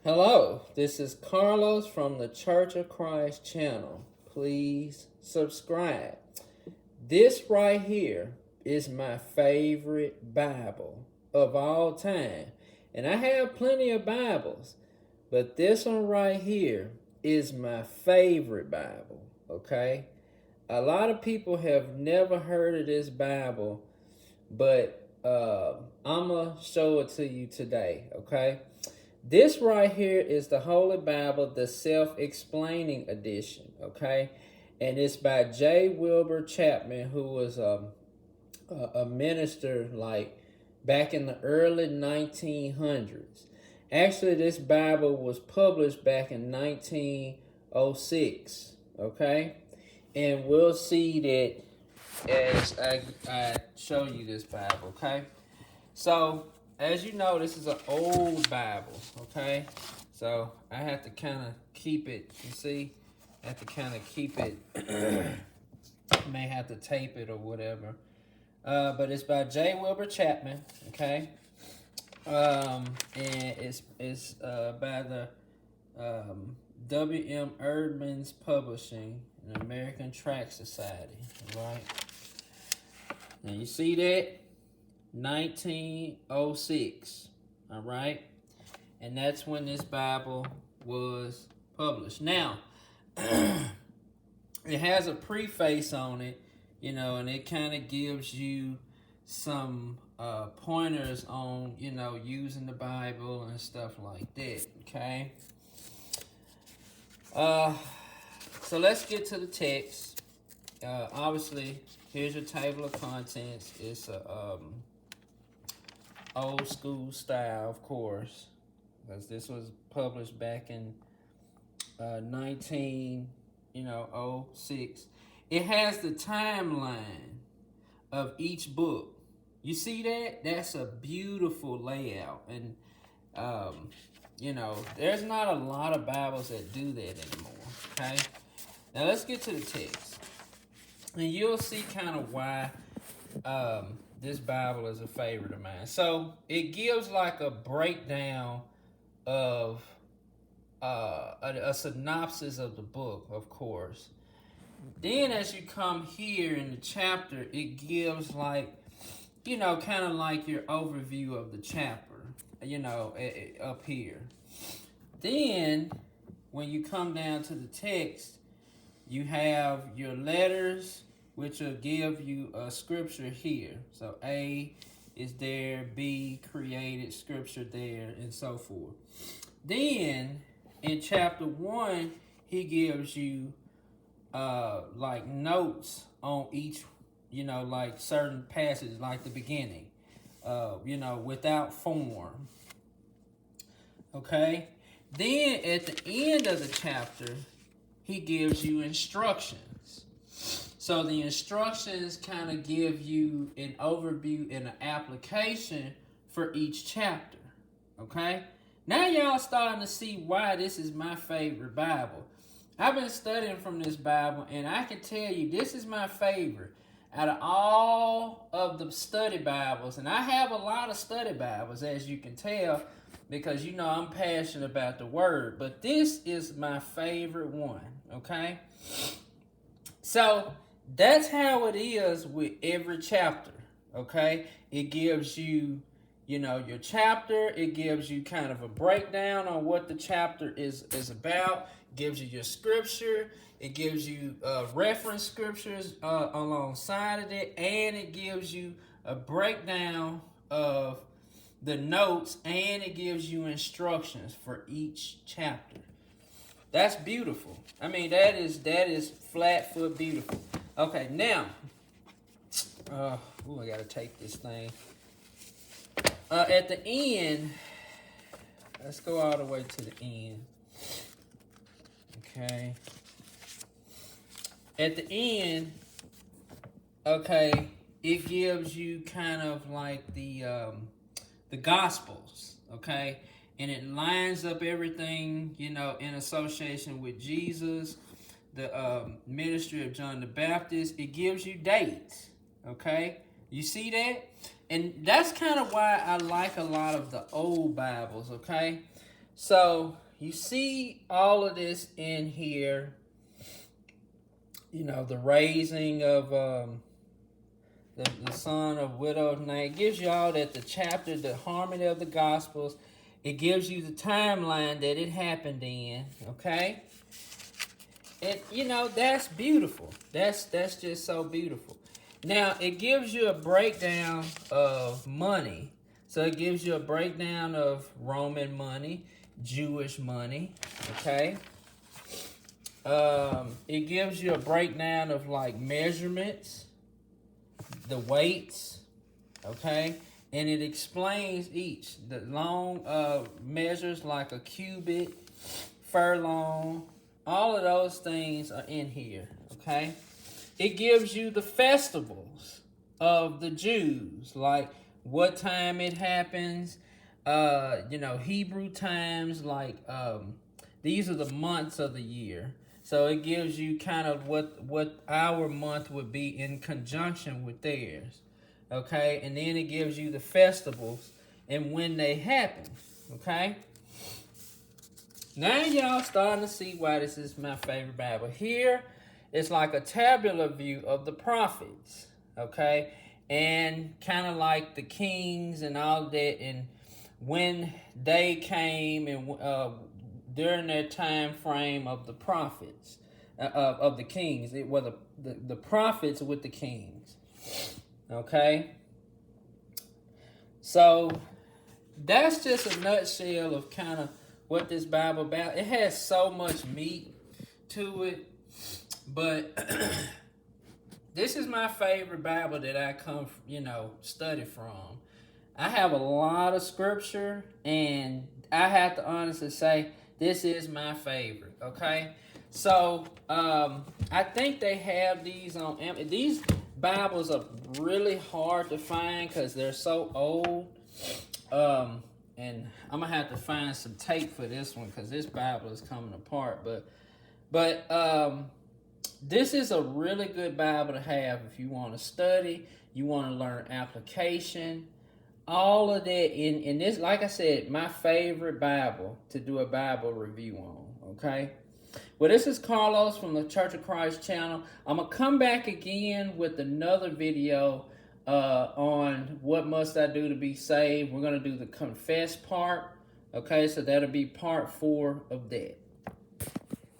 Hello, this is Carlos from the Church of Christ channel. Please subscribe. This right here is my favorite Bible of all time. And I have plenty of Bibles, but this one right here is my favorite Bible, okay? A lot of people have never heard of this Bible, but I'm going to show it to you today, okay? This right here is the Holy Bible, the self-explaining edition, okay? And it's by J. Wilbur Chapman, who was a minister like back in the early 1900s. Actually, this Bible was published back in 1906, okay? And we'll see that as I show you this Bible, okay? So, as you know, this is an old Bible, okay? So, I have to kind of keep it, you see? I have to kind of keep it, may have to tape it or whatever. But it's by J. Wilbur Chapman, okay? And it's by the W.M. Erdman's Publishing, an American Tract Society, right? Now, you see that? 1906, all right? And that's when this Bible was published. Now, it has a preface on it, you know, and it kind of gives you some pointers on, you know, using the Bible and stuff like that, okay? So let's get to the text. Obviously, here's your table of contents. It's a old school style, of course, because this was published back in 1906. It has the timeline of each book. You see that? That's a beautiful layout. And, you know, there's not a lot of Bibles that do that anymore, okay? Now, let's get to the text. And you'll see kind of why this Bible is a favorite of mine. So, it gives like a breakdown of a synopsis of the book, of course. Then as you come here in the chapter, it gives like, you know, kind of like your overview of the chapter, you know, up here. Then when you come down to the text, you have your letters, which will give you a scripture here. So A is there, B created, scripture there, and so forth. Then in chapter 1, he gives you like notes on each, you know, like certain passages, like the beginning, you know, without form. Okay? Then at the end of the chapter, he gives you instructions. So the instructions kind of give you an overview and an application for each chapter. Okay? Now y'all starting to see why this is my favorite Bible. I've been studying from this Bible, and I can tell you this is my favorite. Out of all of the study Bibles, and I have a lot of study Bibles, as you can tell, because you know I'm passionate about the Word, but this is my favorite one, okay? So, that's how it is with every chapter, okay? It gives you, you know, your chapter. It gives you kind of a breakdown on what the chapter is about. Gives you your scripture. It gives you reference scriptures alongside of it. And it gives you a breakdown of the notes. And it gives you instructions for each chapter. That's beautiful. I mean, that is flat foot beautiful. Okay, now, I gotta take this thing. At the end, let's go all the way to the end. Okay. At the end, okay, it gives you kind of like the Gospels, okay? And it lines up everything, you know, in association with Jesus, the ministry of John the Baptist. It gives you dates, okay? You see that? And that's kind of why I like a lot of the old Bibles, okay? So you see all of this in here. You know, the raising of the son of widowed name. It gives you all that, the chapter, the harmony of the Gospels. It gives you the timeline that it happened in, okay? And, you know, that's beautiful. That's just so beautiful. Now, it gives you a breakdown of money. So it gives you a breakdown of Roman money, Jewish money, okay? It gives you a breakdown of, like, measurements, the weights, okay? And it explains each. The long measures like a cubit, furlong, all of those things are in here, okay? It gives you the festivals of the Jews, like what time it happens, you know, Hebrew times, like these are the months of the year. So it gives you kind of what our month would be in conjunction with theirs. Okay, and then it gives you the festivals and when they happen. Okay, now y'all starting to see why this is my favorite Bible. Here, it's like a tabular view of the prophets. Okay, and kind of like the kings and all that, and when they came and during their time frame of the prophets, of the kings. It was the prophets with the kings. Okay? So, that's just a nutshell of kind of what this Bible about. It has so much meat to it, but this is my favorite Bible that I come, you know, study from. I have a lot of scripture, and I have to honestly say, this is my favorite, okay? So, I think they have these on Amazon. These Bibles are really hard to find because they're so old. And I'm going to have to find some tape for this one because this Bible is coming apart. But this is a really good Bible to have if you want to study, you want to learn application, all of that in this. Like I said, my favorite Bible to do a Bible review on, okay? Well, this is Carlos from the Church of Christ channel. I'm going to come back again with another video on what must I do to be saved. We're going to do the confess part, okay? So that'll be part 4 of that.